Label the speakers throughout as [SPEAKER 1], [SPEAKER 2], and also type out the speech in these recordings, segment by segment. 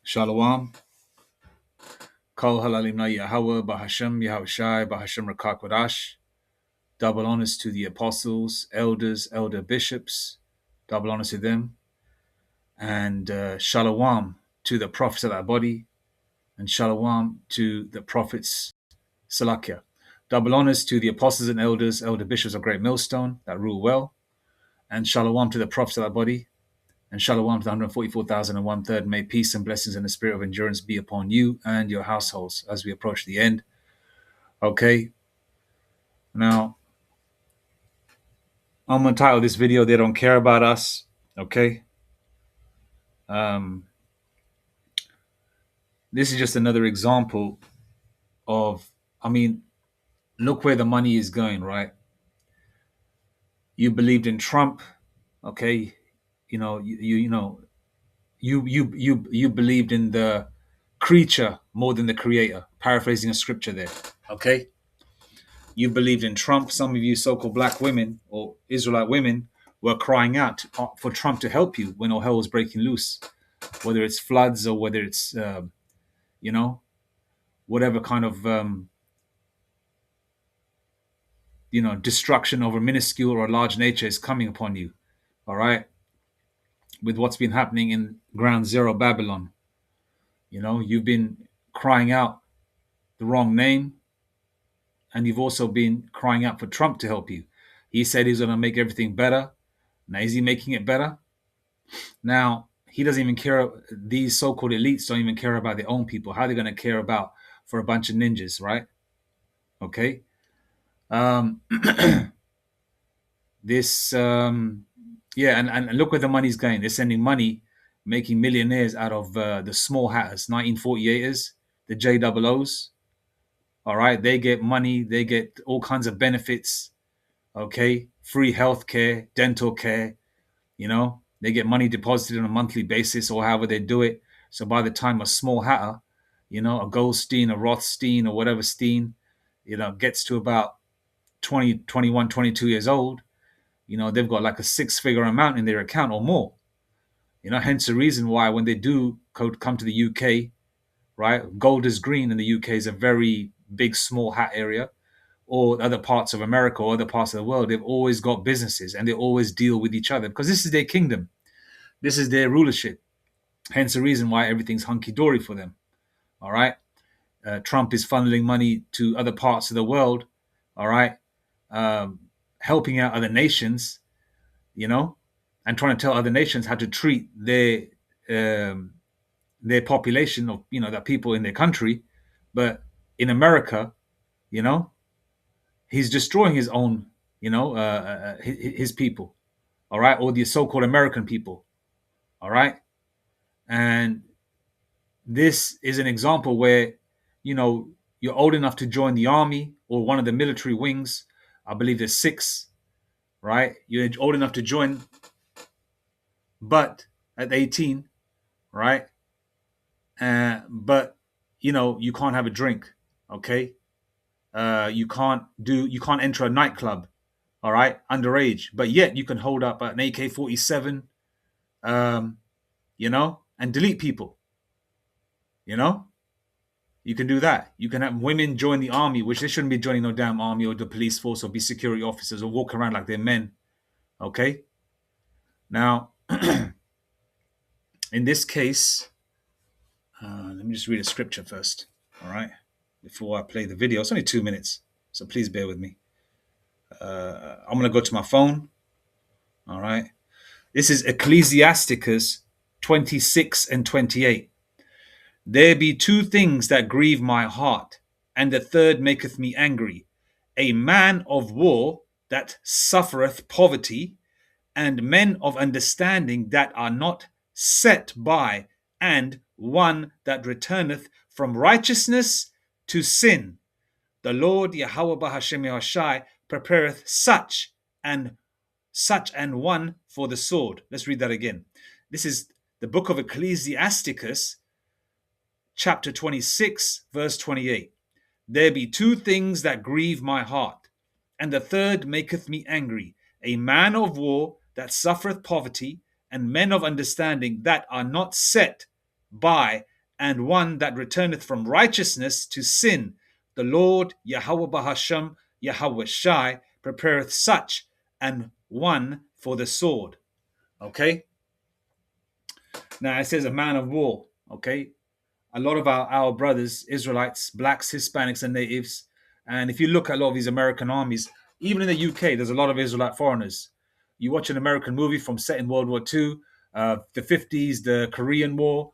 [SPEAKER 1] Shalom. Kol halalim na Yahweh, Bahashem Yahushai, Bahashem Rakakwadash. Double honors to the apostles, elders, elder bishops. Double honors to them. And shalom to the prophets of that body. And shalom to the prophets, Salakia. Double honors to the apostles and elders, elder bishops of Great Millstone that rule well. And shalom to the prophets of that body. And shalom to the 144,001 May peace and blessings and the spirit of endurance be upon you and your households as we approach the end. Okay. Now, I'm going to title this video, They Don't Care About Us. Okay. This is just another example of, look where the money is going, right? You believed in Trump. Okay. You believed in the creature more than the creator, paraphrasing a scripture there. Okay. You believed in Trump. Some of you so-called black women or Israelite women were crying out for Trump to help you when all hell was breaking loose, whether it's floods or whether it's, whatever kind of, destruction over minuscule or large nature is coming upon you. All right. With what's been happening in ground zero Babylon, you've been crying out the wrong name. And you've also been crying out for Trump to help you. He said he's going to make everything better. Now, is he making it better? Now, he doesn't even care. These so-called elites don't even care about their own people. How are they going to care about for a bunch of ninjas, right? Okay. And look where the money's going. They're sending money, making millionaires out of the small hatters, 1948ers, the JOOs. All right. They get money. They get all kinds of benefits. Okay. Free healthcare, dental care, they get money deposited on a monthly basis or however they do it. So by the time a small hatter, a Goldstein, a Rothstein or whatever Steen, gets to about 20, 21, 22 years old, they've got like a 6-figure amount in their account or more. Hence the reason why when they do come to the UK, right, gold is green in the UK is a very big small hat area, or other parts of America or other parts of the world, they've always got businesses and they always deal with each other because this is their kingdom. This is their rulership. Hence the reason why everything's hunky-dory for them. All right. Trump is funneling money to other parts of the world. All right. Helping out other nations, and trying to tell other nations how to treat their population of, the people in their country. But in America, he's destroying his own, his people. All right. Or the so-called American people. All right. And this is an example where, you're old enough to join the army or one of the military wings. I believe there's 6, right? You're old enough to join, but at 18, right? But, you can't have a drink, okay? You can't enter a nightclub, all right, underage. But yet you can hold up an AK-47, and delete people. You can do that. You can have women join the army, which they shouldn't be joining no damn army or the police force or be security officers or walk around like they're men. Okay? Now, in this case, let me just read a scripture first, all right, before I play the video. It's only 2 minutes, so please bear with me. I'm going to go to my phone, all right? This is Ecclesiasticus 26 and 28. There be 2 things that grieve my heart, and the third maketh me angry. A man of war that suffereth poverty, and men of understanding that are not set by, and one that returneth from righteousness to sin. The Lord Yahweh Bahashem Yahushai prepareth such an one for the sword. Let's read that again. This is the book of Ecclesiasticus, chapter 26, verse 28. There be 2 things that grieve my heart, and the third maketh me angry. A man of war that suffereth poverty, and men of understanding that are not set by, and one that returneth from righteousness to sin. The Lord Yahweh Bahasham Yahweh Shai prepareth such and one for the sword. Okay. Now it says a man of war. Okay. A lot of our brothers, Israelites, blacks, Hispanics, and natives. And if you look at a lot of these American armies, even in the UK, there's a lot of Israelite foreigners. You watch an American movie from set in World War II, the 50s, the Korean War,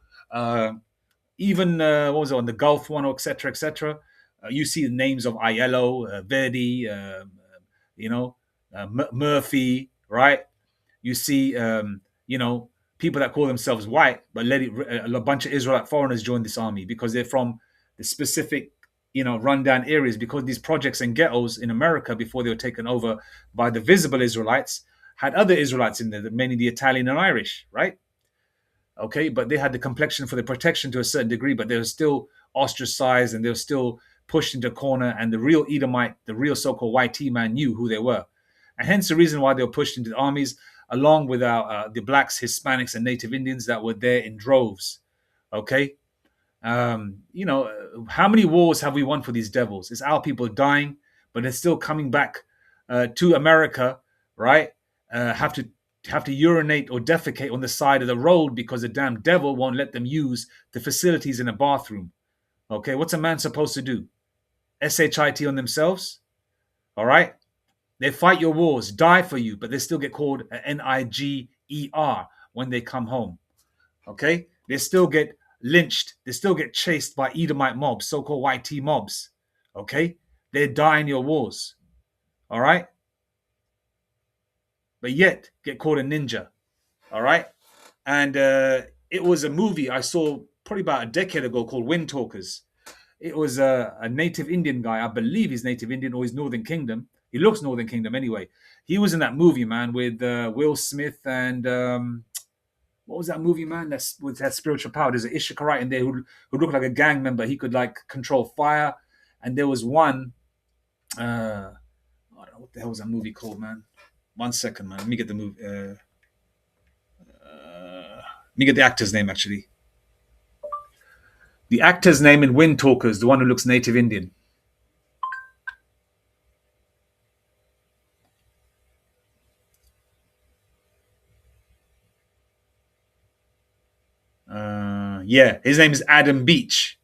[SPEAKER 1] even what was it on the Gulf one, etc., etc. You see the names of Aiello, Verdi, you know, Murphy, right? You see, people that call themselves white, but let it a bunch of Israelite foreigners join this army because they're from the specific, rundown areas. Because these projects and ghettos in America before they were taken over by the visible Israelites had other Israelites in there, mainly the Italian and Irish, right? Okay, but they had the complexion for the protection to a certain degree, but they were still ostracized and they were still pushed into a corner. And the real Edomite, the real so-called YT man, knew who they were, and hence the reason why they were pushed into the armies, along with the blacks, Hispanics, and Native Indians that were there in droves. Okay, how many wars have we won for these devils? It's our people dying, but they're still coming back to America, right? Have to urinate or defecate on the side of the road because the damn devil won't let them use the facilities in a bathroom. Okay, what's a man supposed to do? SHIT on themselves? All right? They fight your wars, die for you, but they still get called NIGER when they come home. Okay? They still get lynched. They still get chased by Edomite mobs, so-called YT mobs. Okay? They die in your wars. All right? But yet get called a ninja. All right? And it was a movie I saw probably about a decade ago called Wind Talkers. It was a native Indian guy. I believe he's native Indian or he's Northern Kingdom. He looks Northern Kingdom anyway. He was in that movie, man, with Will Smith and what was that movie, man? That's with that spiritual power. There's an Ishikarite in there who looked like a gang member. He could like control fire. And there was one. I don't know what the hell was that movie called, man. 1 second, man. Let me get the movie. Let me get the actor's name, actually. The actor's name in Wind Talkers, the one who looks native Indian. Yeah, his name is Adam Beach.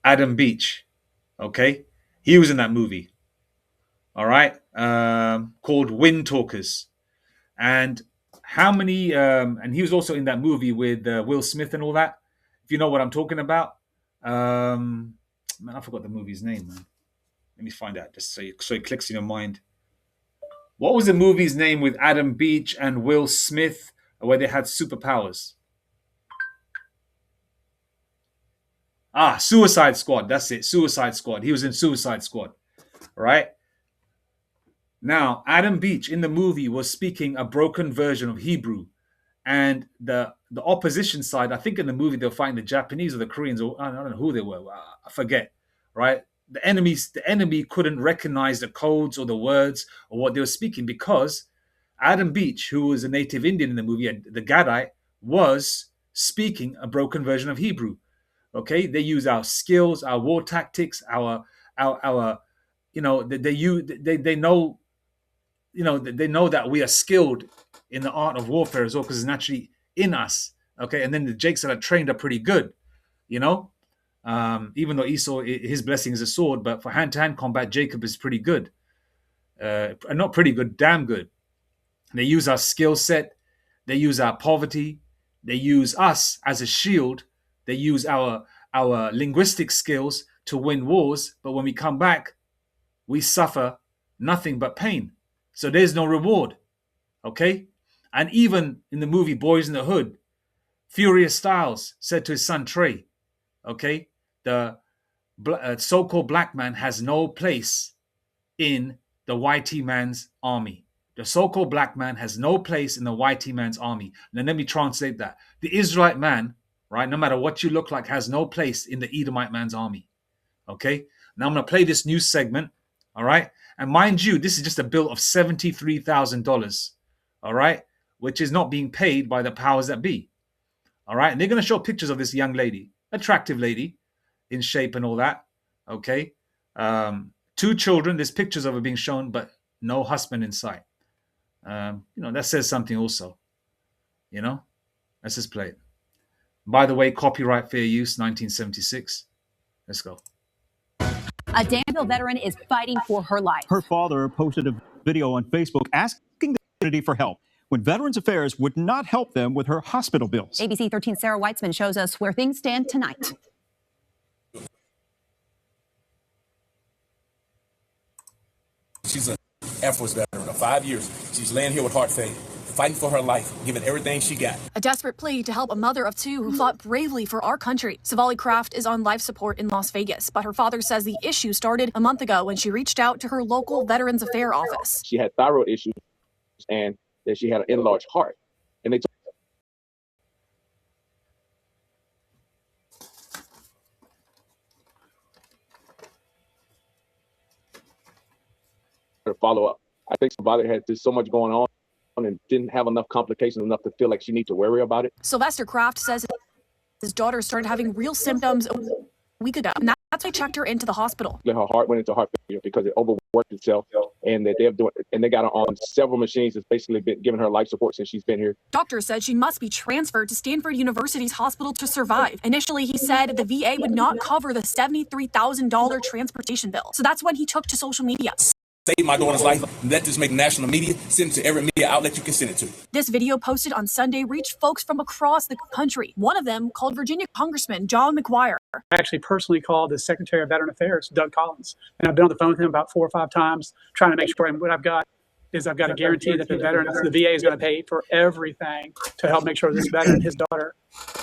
[SPEAKER 1] Adam Beach. Okay. He was in that movie. All right. Called Wind Talkers. And how many, and he was also in that movie with Will Smith and all that. If you know what I'm talking about. Man, I forgot the movie's name, man. Let me find out just so it clicks in your mind. What was the movie's name with Adam Beach and Will Smith where they had superpowers? Suicide Squad. That's it. Suicide Squad. He was in Suicide Squad. Right? Now, Adam Beach in the movie was speaking a broken version of Hebrew. And the opposition side, I think in the movie they were fighting the Japanese or the Koreans, or I don't know who they were. I forget. Right? The enemy couldn't recognize the codes or the words or what they were speaking because Adam Beach, who was a native Indian in the movie, the Gadite, was speaking a broken version of Hebrew. Okay, they use our skills, our war tactics, our they know, they know that we are skilled in the art of warfare as well because it's naturally in us. Okay, and then the Jakes that are trained are pretty good, you know. Even though Esau, his blessing is a sword, but for hand-to-hand combat, Jacob is pretty good. Not pretty good, damn good. They use our skill set. They use our poverty. They use us as a shield. They use our linguistic skills to win wars. But when we come back, we suffer nothing but pain. So there's no reward. Okay? And even in the movie Boys in the Hood, Furious Styles said to his son Trey, okay, the so-called black man has no place in the YT man's army. The so-called black man has no place in the YT man's army. Now let me translate that. The Israelite man, right, no matter what you look like, has no place in the Edomite man's army. Okay? Now I'm going to play this new segment, all right? And mind you, this is just a bill of $73,000, all right? Which is not being paid by the powers that be, all right? And they're going to show pictures of this young lady, attractive lady, in shape and all that. Okay. 2 children. There's pictures of her being shown, but no husband in sight. That says something also. Let's just play it. By the way, copyright fair use, 1976. Let's go.
[SPEAKER 2] A Danville veteran is fighting for her life.
[SPEAKER 3] Her father posted a video on Facebook asking the community for help when Veterans Affairs would not help them with her hospital bills.
[SPEAKER 2] ABC 13's Sarah Weitzman shows us where things stand tonight.
[SPEAKER 4] She's an Air Force veteran of 5 years. She's laying here with heart failure, fighting for her life, giving everything she got.
[SPEAKER 5] A desperate plea to help a mother of 2 who fought bravely for our country. Savali Kraft is on life support in Las Vegas, but her father says the issue started a month ago when she reached out to her local Veterans Affairs office.
[SPEAKER 6] She had thyroid issues and that she had an enlarged heart. And they told her to follow up. I think Savali had just so much going on and didn't have enough complications enough to feel like she needs to worry about it.
[SPEAKER 5] Sylvester Kraft says his daughter started having real symptoms a week ago, and that's why I checked her into the hospital.
[SPEAKER 6] Her heart went into heart failure because it overworked itself, and that they got her on several machines that's basically been giving her life support since she's been here.
[SPEAKER 5] Doctor said she must be transferred to Stanford University's hospital to survive. Initially, he said the VA would not cover the $73,000 transportation bill, so that's when he took to social media.
[SPEAKER 4] Save my daughter's life. Let this make national media. Send it to every media outlet you can send it to.
[SPEAKER 5] This video posted on Sunday reached folks from across the country. One of them called Virginia Congressman John McGuire.
[SPEAKER 7] I actually personally called the Secretary of Veteran Affairs, Doug Collins, and I've been on the phone with him about 4 or 5 times trying to make sure. And what I've got is I've got a guarantee that the VA is going to pay for everything to help make sure this veteran, his daughter,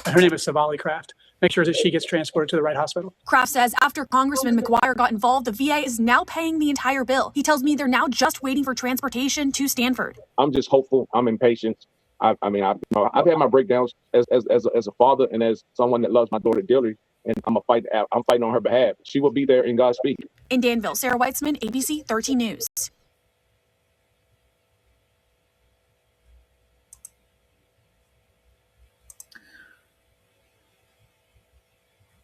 [SPEAKER 7] her name is Savali Kraft, make sure that she gets transported to the right hospital.
[SPEAKER 5] Kraft says after Congressman McGuire got involved, the VA is now paying the entire bill. He tells me they're now just waiting for transportation to Stanford.
[SPEAKER 6] I'm just hopeful. I'm impatient. I've had my breakdowns as a father and as someone that loves my daughter dearly, and I'm fighting on her behalf. She will be there in God's speed.
[SPEAKER 5] In Danville, Sarah Weitzman, ABC 13 News.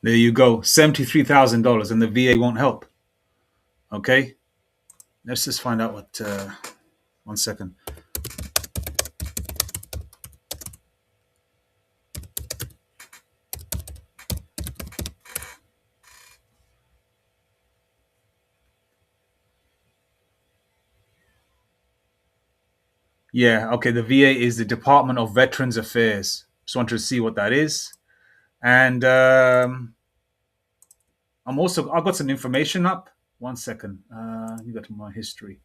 [SPEAKER 1] There you go, $73,000, and the VA won't help. Okay, let's just find out what. 1 second. Yeah, okay. The VA is the Department of Veterans Affairs. Just wanted to see what that is. And I've got some information up. 1 second. You got my history.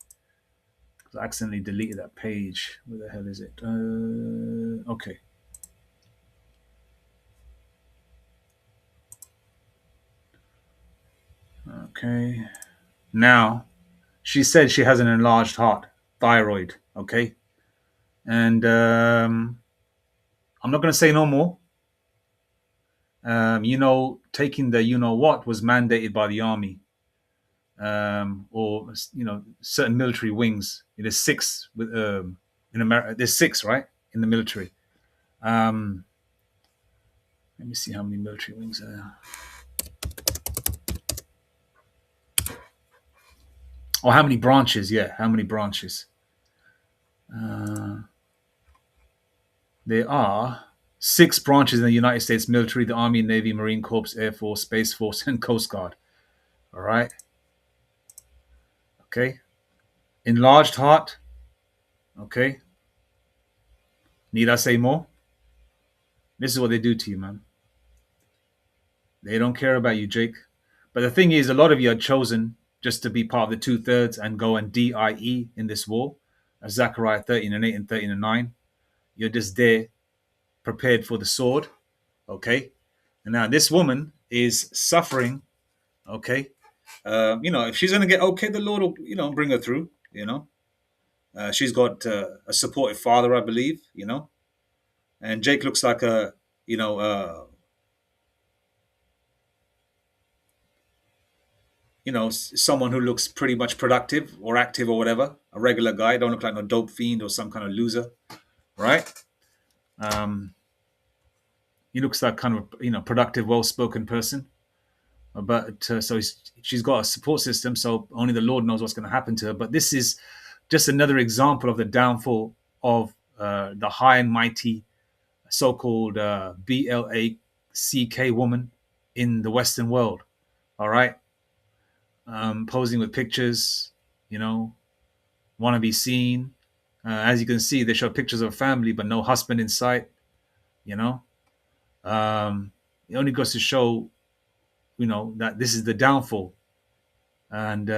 [SPEAKER 1] I accidentally deleted that page. Where the hell is it? Okay. Okay. Now, she said she has an enlarged heart, thyroid. Okay. And I'm not going to say no more. Taking the what was mandated by the army, or certain military wings. There's 6 with in America. There's 6, right, in the military. Let me see how many military wings are there. Or how many branches? Yeah, how many branches? There are 6 branches in the United States military: the Army, Navy, Marine Corps, Air Force, Space Force, and Coast Guard. All right. Okay. Enlarged heart. Okay. Need I say more? This is what they do to you, man. They don't care about you, Jake. But the thing is, a lot of you are chosen just to be part of the 2/3 and go and DIE in this war. Zechariah 13:8 and 13:9. You're just there, prepared for the sword. Okay. And now this woman is suffering. Okay. If she's going to get okay, the Lord will, bring her through, she's got a supportive father, I believe, and Jake looks like someone who looks pretty much productive or active or whatever, a regular guy. Don't look like no dope fiend or some kind of loser, right? He looks like kind of productive, well-spoken person. But so she's got a support system, so only the Lord knows what's going to happen to her. But this is just another example of the downfall of the high and mighty so-called BLACK woman in the Western world. All right, posing with pictures, want to be seen. As you can see, they show pictures of a family, but no husband in sight. It only goes to show, that this is the downfall, and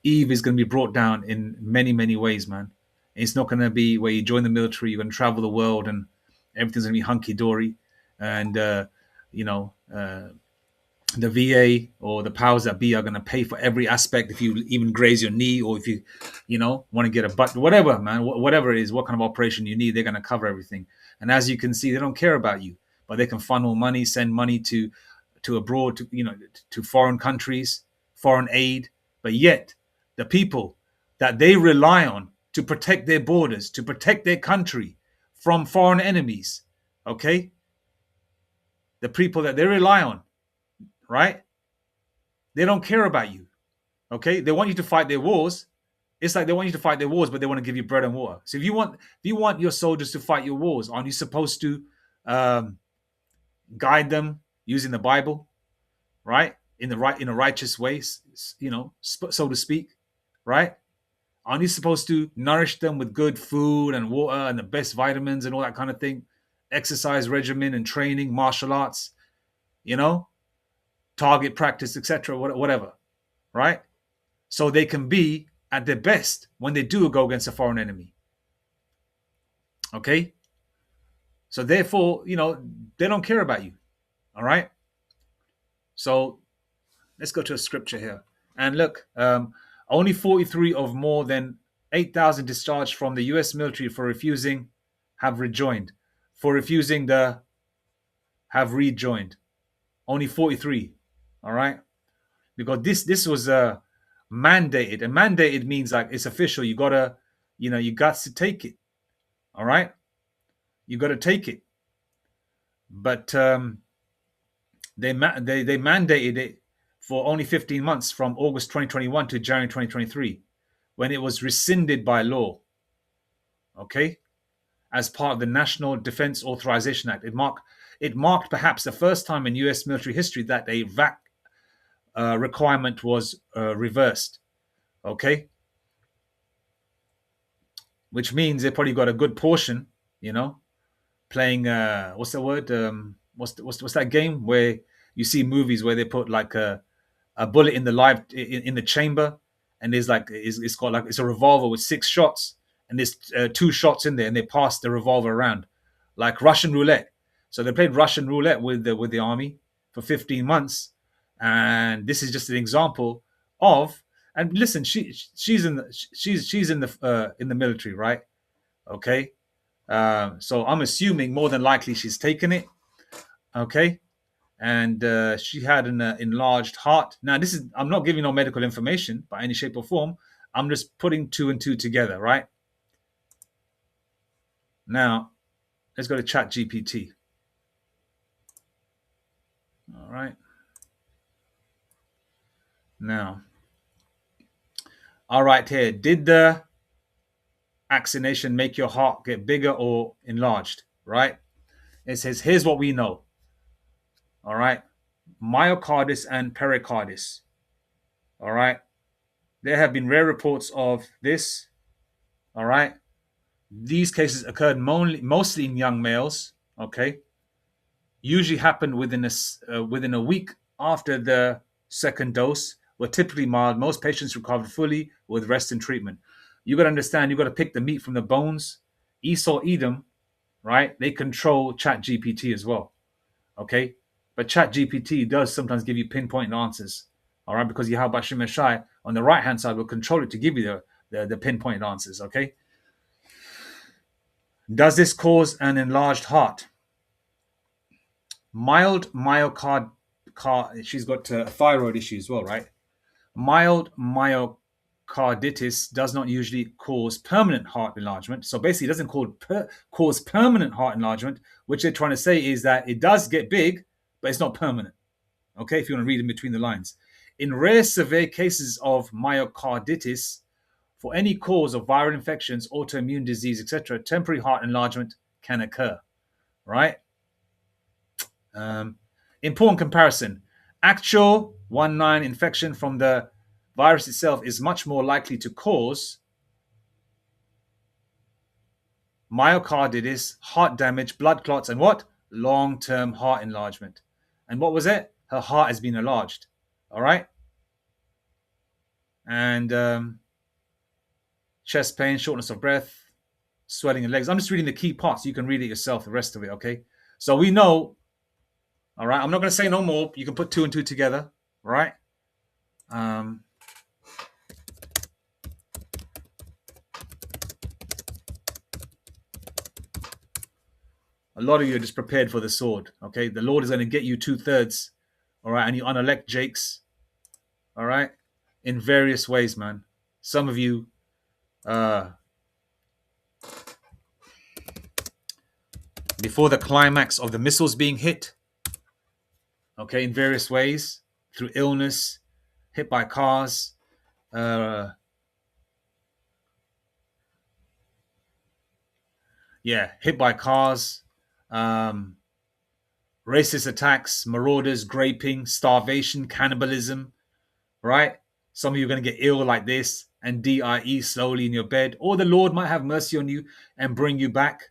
[SPEAKER 1] Eve is going to be brought down in many, many ways, man. It's not going to be where you join the military, you're going to travel the world, and everything's going to be hunky dory, and the VA or the powers that be are going to pay for every aspect. If you even graze your knee, or if you want to get a butt, whatever, man, whatever it is, what kind of operation you need, they're going to cover everything. And as you can see, they don't care about you, but they can funnel money, send money to abroad, to foreign countries, foreign aid. But yet the people that they rely on to protect their borders, to protect their country from foreign enemies, okay, the people that they rely on, right, they don't care about you, okay? They want you to fight their wars. It's like they want you to fight their wars, but they want to give you bread and water. So if you want your soldiers to fight your wars, aren't you supposed to guide them using the Bible, right, in a righteous way, so to speak, right? Aren't you supposed to nourish them with good food and water and the best vitamins and all that kind of thing, exercise regimen and training, martial arts, target practice, etc., whatever, right? So they can be at their best when they do go against a foreign enemy. Okay? So therefore, they don't care about you. All right? So let's go to a scripture here. And look, only 43 of more than 8,000 discharged from the US military have rejoined. Have rejoined. Only 43. All right? Because this was mandated. And mandated means like it's official. You gotta, you got to take it. All right? You got to take it. But they mandated it for only 15 months from August 2021 to January 2023, when it was rescinded by law. Okay? As part of the National Defense Authorization Act. It marked perhaps the first time in US military history that a VAC requirement was reversed. Okay? Which means they probably got a good portion, playing what's the word? What's that game where you see movies where they put like a bullet in the chamber, and there's like it's got like it's a revolver with 6 shots, and there's 2 shots in there, and they pass the revolver around like Russian roulette. So they played Russian roulette with the army for 15 months, and this is just an example of. And listen, she's in the military, right? Okay, so I'm assuming more than likely she's taken it. Okay, and she had an enlarged heart. Now, I'm not giving no medical information by any shape or form. I'm just putting 2 and 2 together, right? Now, let's go to ChatGPT. All right. Now, all right here. Did the vaccination make your heart get bigger or enlarged, right? It says, here's what we know. All right. Myocarditis and pericarditis. All right. There have been rare reports of this. All right. These cases occurred mostly in young males. Okay. Usually happened within a week after the second dose. Were typically mild. Most patients recovered fully with rest and treatment. You got to understand, you got to pick the meat from the bones. Esau, Edom, right? They control ChatGPT as well. Okay. But ChatGPT does sometimes give you pinpoint answers. All right. Because Yahweh Shem Shai on the right hand side will control it to give you the pinpoint answers. Okay. Does this cause an enlarged heart? Mild she's got thyroid issues as well, right? Mild myocarditis does not usually cause permanent heart enlargement. So basically, it doesn't cause permanent heart enlargement. Which they're trying to say is that it does get big, but it's not permanent. Okay, if you want to read in between the lines. In rare severe cases of myocarditis, for any cause of viral infections, autoimmune disease, etc., temporary heart enlargement can occur. Right? Important comparison. Actual 1-9 infection from the virus itself is much more likely to cause myocarditis, heart damage, blood clots, and what? Long-term heart enlargement. And what was it? Her heart has been enlarged. All right? And chest pain, shortness of breath, swelling in legs. I'm just reading the key parts. You can read it yourself, the rest of it, okay? So we know, all right? I'm not going to say no more. You can put 2 and 2 together, all right? A lot of you are just prepared for the sword, okay? The Lord is going to get you 2/3, all right? And you unelect Jakes, all right? In various ways, man. Some of you, before the climax of the missiles being hit, okay, in various ways, through illness, hit by cars, hit by cars, racist attacks, marauders, graping, starvation, cannibalism, right? Some of you are going to get ill like this and die slowly in your bed, or the Lord might have mercy on you and bring you back,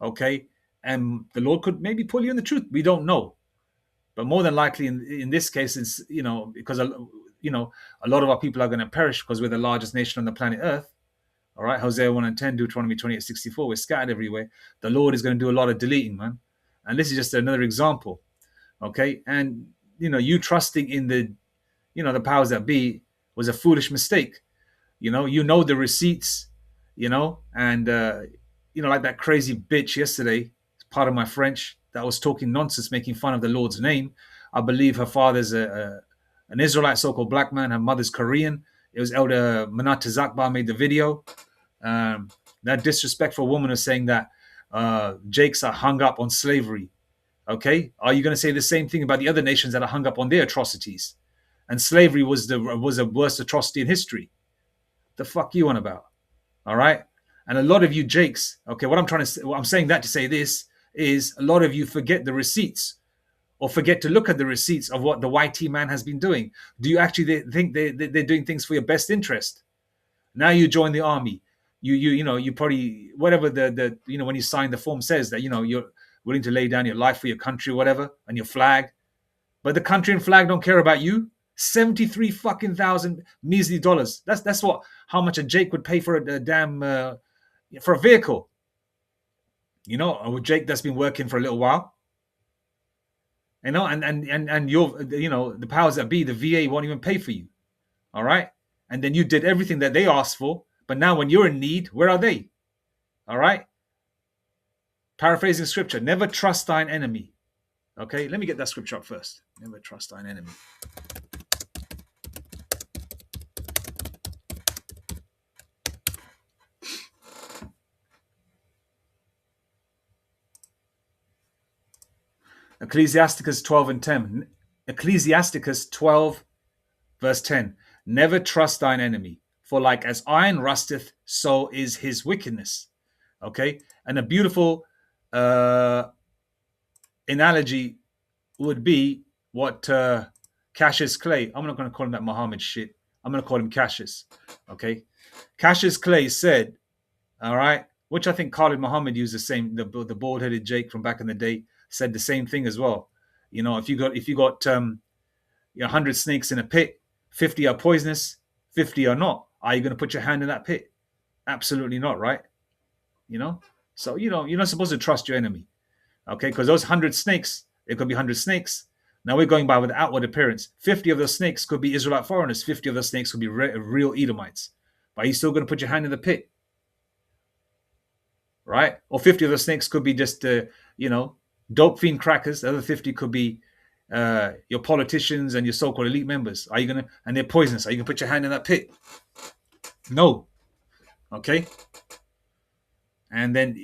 [SPEAKER 1] okay? And the Lord could maybe pull you in the truth. We don't know. But more than likely, in this case, it's, because, a lot of our people are going to perish because we're the largest nation on the planet Earth. All right, Hosea 1 and 10, Deuteronomy 28:64. We're scattered everywhere. The Lord is going to do a lot of deleting, man. And this is just another example. Okay, and you trusting in the powers that be was a foolish mistake. You know the receipts. And like that crazy bitch yesterday. Part of my French that was talking nonsense, making fun of the Lord's name. I believe her father's an Israelite, so-called black man. Her mother's Korean. It was Elder Manat Zakbar made the video. That disrespectful woman is saying that Jakes are hung up on slavery. Okay, are you going to say the same thing about the other nations that are hung up on their atrocities? And slavery was the worst atrocity in history. The fuck you on about? All right, and a lot of you Jakes. Okay, what I'm saying that to say this is a lot of you forget the receipts, or forget to look at the receipts of what the YT man has been doing. Do you actually think they're doing things for your best interest? Now you join the army. You probably, whatever the when you sign the form says that you're willing to lay down your life for your country or whatever, and your flag. But the country and flag don't care about you. 73 fucking thousand measly dollars. That's how much a Jake would pay for a damn for a vehicle. A Jake that's been working for a little while. And your the powers that be, the VA won't even pay for you. All right? And then you did everything that they asked for, but now when you're in need, where are they? All right? Paraphrasing scripture, never trust thine enemy. Okay, let me get that scripture up first. Never trust thine enemy. Ecclesiasticus 12 and 10. Ecclesiasticus 12, verse 10. Never trust thine enemy, for like as iron rusteth, so is his wickedness. Okay, and a beautiful analogy would be what Cassius Clay. I'm not going to call him that Muhammad shit. I'm going to call him Cassius. Okay, Cassius Clay said, all right, which I think Khalid Muhammad used the same. The bald-headed Jake from back in the day said the same thing as well. If you got 100 snakes in a pit, 50 are poisonous, 50 are not. Are you going to put your hand in that pit? Absolutely not, right? So you're not supposed to trust your enemy, okay? Because those 100 snakes, it could be 100 snakes. Now we're going by with outward appearance. 50 of those snakes could be Israelite foreigners. 50 of those snakes could be real Edomites. But are you still going to put your hand in the pit, right? Or 50 of those snakes could be just dope fiend crackers. The other 50 could be your politicians and your so-called elite members. Are you gonna? And they're poisonous. Are you gonna put your hand in that pit? No. Okay. And then,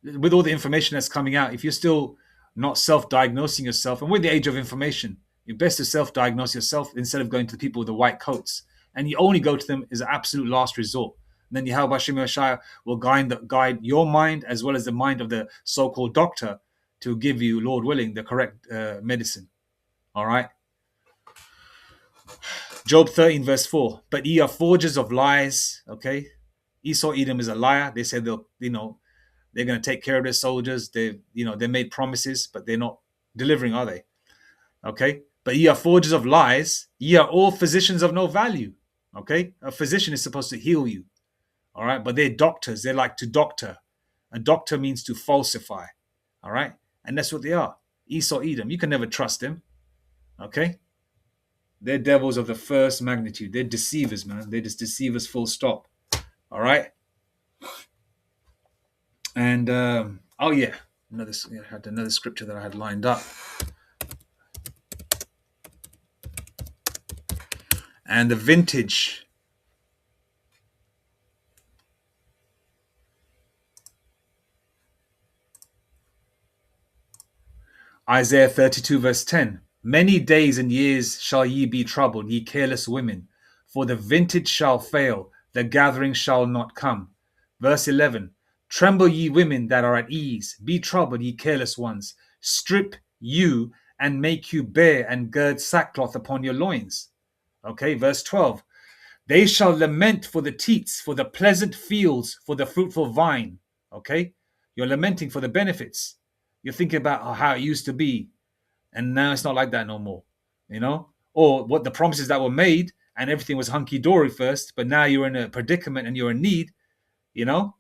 [SPEAKER 1] with all the information that's coming out, if you're still not self-diagnosing yourself, and with the age of information, you're best to self-diagnose yourself instead of going to the people with the white coats. And you only go to them as an absolute last resort. And then Yahweh Hashem Yeshua will guide your mind as well as the mind of the so-called doctor to give you, Lord willing, the correct medicine. All right. Job 13 verse 4. But ye are forgers of lies. Okay. Esau Edom is a liar. They said they're going to take care of their soldiers. They made promises, but they're not delivering, are they? Okay. But ye are forgers of lies. Ye are all physicians of no value. Okay. A physician is supposed to heal you. All right. But they're doctors. They like to doctor. A doctor means to falsify. All right. And that's what they are. Esau Edom. You can never trust them. Okay. They're devils of the first magnitude. They're deceivers, man. They're just deceivers, full stop. All right. And oh yeah, I had another scripture that I had lined up. And the vintage. Isaiah 32 verse 10. Many days and years shall ye be troubled, ye careless women, for the vintage shall fail, the gathering shall not come. Verse 11. Tremble ye women that are at ease, be troubled ye careless ones. Strip you and make you bare and gird sackcloth upon your loins. Okay, verse 12. They shall lament for the teats, for the pleasant fields, for the fruitful vine. Okay, you're lamenting for the benefits. You're thinking about how it used to be, and now it's not like that no more. Or what the promises that were made, and everything was hunky dory first, but now you're in a predicament and you're in need. Your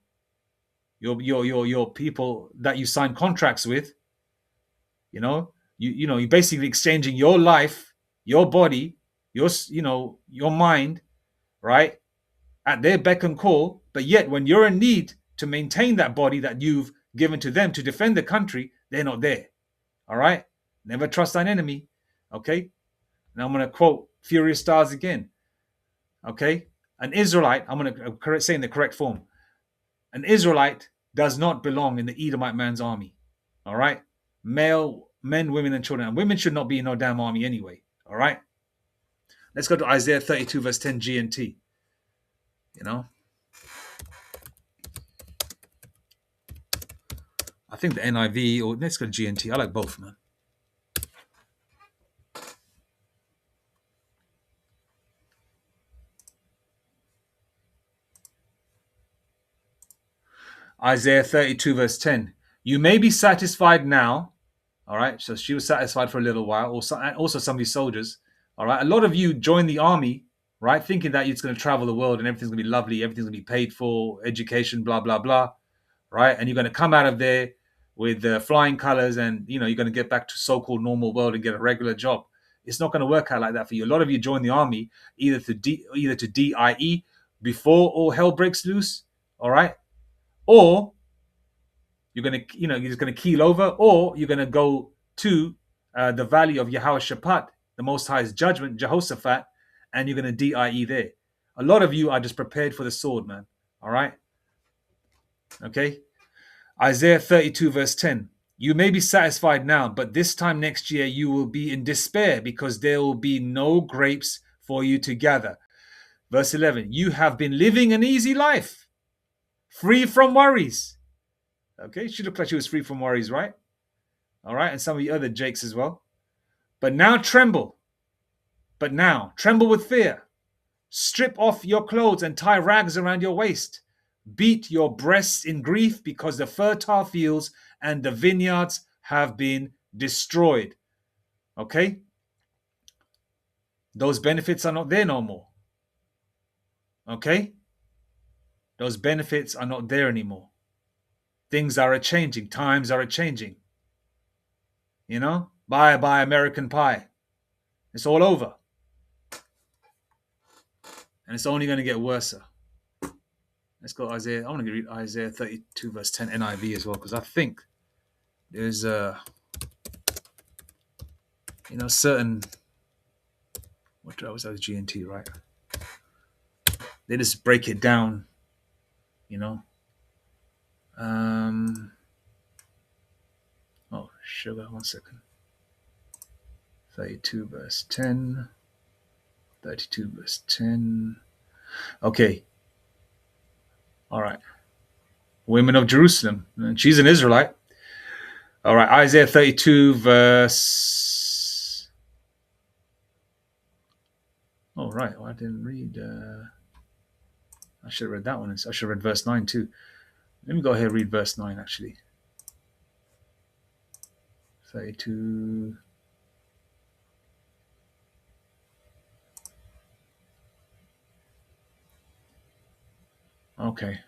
[SPEAKER 1] people that you sign contracts with. You're basically exchanging your life, your body, your mind, right, at their beck and call. But yet when you're in need to maintain that body that you've given to them to defend the country, they're not there. All right. Never trust thine enemy. Okay. Now I'm going to quote Furious Stars again. Okay. An Israelite, I'm going to say in the correct form. An Israelite does not belong in the Edomite man's army. All right. Men, women, and children. And women should not be in no damn army anyway. All right. Let's go to Isaiah 32 verse 10 G and T. I think the NIV, or let's go to GNT. I like both, man. Isaiah 32 verse 10. You may be satisfied now. All right. So she was satisfied for a little while. Also some of these soldiers. All right. A lot of you joined the army, right, thinking that it's going to travel the world and everything's going to be lovely. Everything's going to be paid for, education, blah, blah, blah. Right. And you're going to come out of there with flying colors and, you're going to get back to so-called normal world and get a regular job. It's not going to work out like that for you. A lot of you join the army either to DIE before all hell breaks loose. All right. Or you're just going to keel over, or you're going to go to the valley of Yahweh Shaphat, the Most High's judgment, Jehoshaphat, and you're going to DIE there. A lot of you are just prepared for the sword, man. All right. Okay. Isaiah 32 verse 10. You may be satisfied now, but this time next year you will be in despair because there will be no grapes for you to gather. Verse 11. You have been living an easy life, free from worries. Okay, she looked like she was free from worries, right? All right, and some of the other Jakes as well. But now tremble. Tremble with fear. Strip off your clothes and tie rags around your waist. Beat your breasts in grief because the fertile fields and the vineyards have been destroyed. Okay? Those benefits are not there no more. Okay? Those benefits are not there anymore. Things are a-changing. Times are a-changing. Bye American Pie. It's all over. And it's only going to get worse. Let's go Isaiah. I want to read Isaiah 32 verse 10 NIV as well, because I think there's certain, what was that, GNT, right? They just break it down, you know. Oh, sugar, 1 second. 32 verse 10. 32 verse 10. Okay. All right. Women of Jerusalem. And she's an Israelite. All right. Isaiah 32 verse. Oh, right. Well, I didn't read. I should have read that one. I should have read verse 9 too. Let me go ahead and read verse 9 actually. 32. Okay.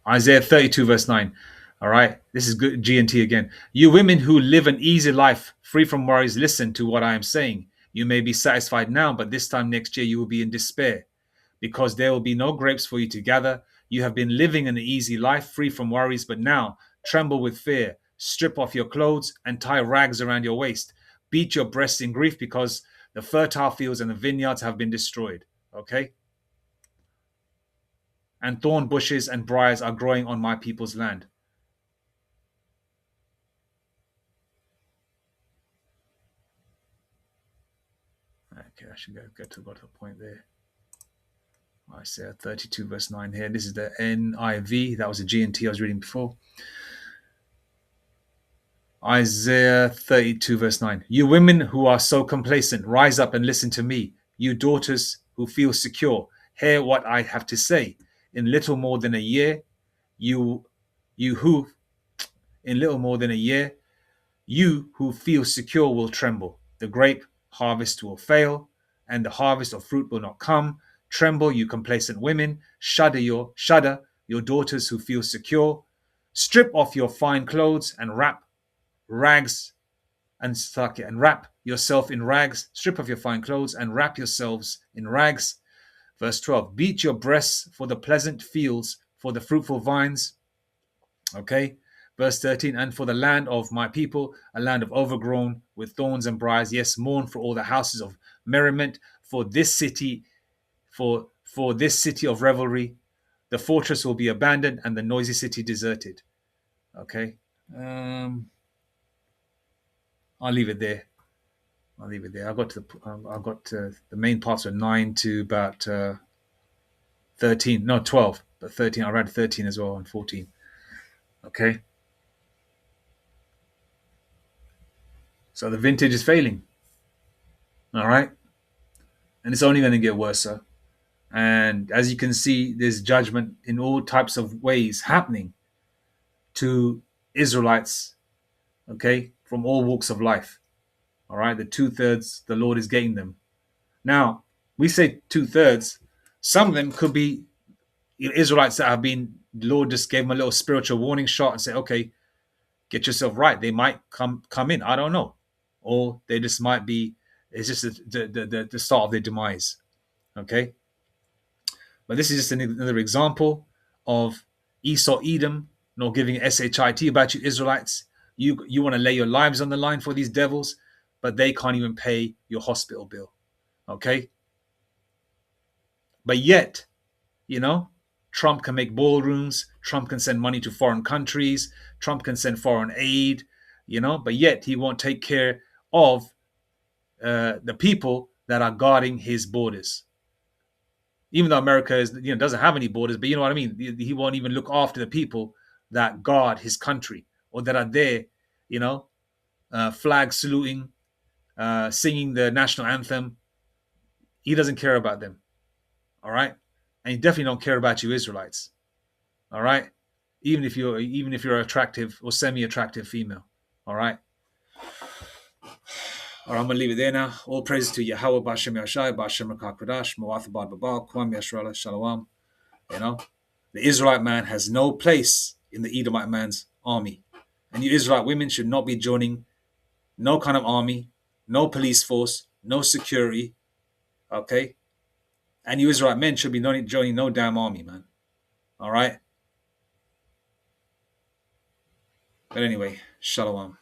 [SPEAKER 1] Isaiah 32 verse 9. All right. This is good G&T again. You women who live an easy life, free from worries, listen to what I am saying. You may be satisfied now, but this time next year you will be in despair because there will be no grapes for you to gather. You have been living an easy life, free from worries, but now tremble with fear. Strip off your clothes and tie rags around your waist. Beat your breasts in grief because the fertile fields and the vineyards have been destroyed. Okay? And thorn bushes and briars are growing on my people's land. Okay, I should go to the point there. Isaiah 32 verse 9 here. This is the NIV. That was the G&T I was reading before. Isaiah 32 verse 9. You women who are so complacent, rise up and listen to me. You daughters who feel secure, hear what I have to say. In little more than a year, you who feel secure will tremble. The grape harvest will fail, and the harvest of fruit will not come. Tremble, you complacent women. Shudder, your daughters who feel secure. Strip off your fine clothes and wrap yourself in rags. Strip off your fine clothes and wrap yourselves in rags. Verse 12. Beat your breasts for the pleasant fields, for the fruitful vines. Okay. Verse 13, and for the land of my people, a land of overgrown with thorns and briars. Yes, mourn for all the houses of merriment, for this city of revelry. The fortress will be abandoned and the noisy city deserted. Okay. I'll leave it there. I got to the main parts were 9 to about 13. No, 12. But 13. I read 13 as well and 14. Okay. So the vintage is failing. All right. And it's only going to get worse. And as you can see, there's judgment in all types of ways happening to Israelites, okay, from all walks of life. All right. The 2/3, the Lord is getting them. Now, we say 2/3. Some of them could be Israelites that have been, the Lord just gave them a little spiritual warning shot and say, okay, get yourself right. They might come in. I don't know. Or they just might be, it's just the start of their demise. Okay. But this is just another example of Esau Edom not giving shit about you Israelites. You want to lay your lives on the line for these devils, but they can't even pay your hospital bill. Okay. But yet, Trump can make ballrooms. Trump can send money to foreign countries. Trump can send foreign aid, but yet he won't take care of the people that are guarding his borders. Even though America doesn't have any borders, but you know what I mean? He won't even look after the people that guard his country or that are there, flag saluting, singing the national anthem. He doesn't care about them. All right. And he definitely don't care about you Israelites. All right. Even if you're attractive or semi-attractive female. All right. All right, I'm going to leave it there now. All praises to Yahweh, B'Hashem Yashai, B'Hashem HaKadosh, Mawatha Bad Babal, Kwam Yashrala, Shalom. The Israelite man has no place in the Edomite man's army. And you Israelite women should not be joining no kind of army, no police force, no security. Okay? And you Israelite men should be not joining no damn army, man. All right? But anyway, Shalom.